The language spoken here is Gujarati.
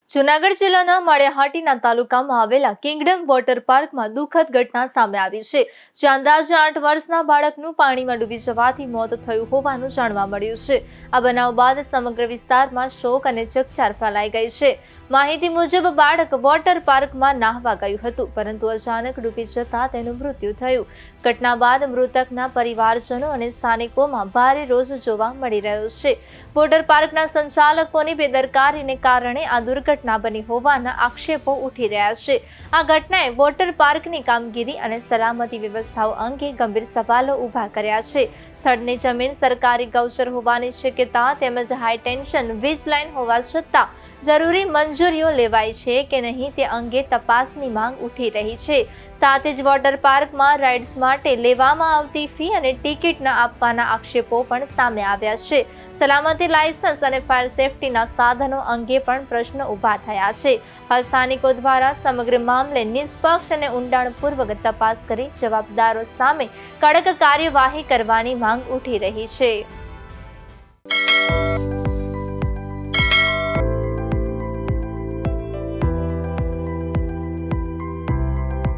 જૂનાગઢ જિલ્લાના માળિયાહાટીના તાલુકામાં આવેલા કિંગડમ વોટર પાર્કમાં દુઃખદ ઘટના સામે આવી છે, જ્યાં અંદાજે 8 વર્ષના બાળકનું પાણીમાં ડૂબી જવાથી મોત થયું હોવાનું જાણવા મળ્યું છે। આ બનાવ બાદ સમગ્ર વિસ્તારમાં શોક અને ચકચાર ફેલાઈ ગઈ છે। માહિતી મુજબ બાળક વોટર પાર્કમાં નાહવા ગયું હતું, પરંતુ અચાનક ડૂબી જતા તેનું મૃત્યુ થયું। ઘટના બાદ મૃતકના પરિવારજનો અને સ્થાનિકોમાં ભારે રોષ જોવા મળી રહ્યો છે। વોટર પાર્કના સંચાલકોની બેદરકારીને કારણે આ દુર્ઘટના બની હોવાના આક્ષેપો ઉઠી રહ્યા છે। આ ઘટનાએ વોટર પાર્કની કામગીરી અને સલામતી વ્યવસ્થાઓ અંગે ગંભીર સવાલો ઊભા કર્યા છે। સ્થળની જમીન સરકારી ગૌચર હોવાની શક્યતા તેમજ હાઈ ટેન્શન વીજ લાઇન હોવા છતાં જરૂરી મંજૂરીઓ લેવાઈ છે કે નહીં તે અંગે તપાસની માંગ ઉઠી રહી છે। સાથે જ વોટર પાર્કમાં રાઇડ્સ માટે લેવામાં આવતી ફી અને ટિકિટ ન આપવાના આક્ષેપો પણ સામે આવ્યા છે। સલામતી લાયસન્સ અને ફાયર સેફટીના સાધનો અંગે પણ પ્રશ્નો ઊભા થયા છે। હાલ સ્થાનિકો દ્વારા સમગ્ર મામલે નિષ્પક્ષ અને ઊંડાણપૂર્વક તપાસ કરી જવાબદારો સામે કડક કાર્યવાહી કરવાની માંગ ઉઠી રહી છે।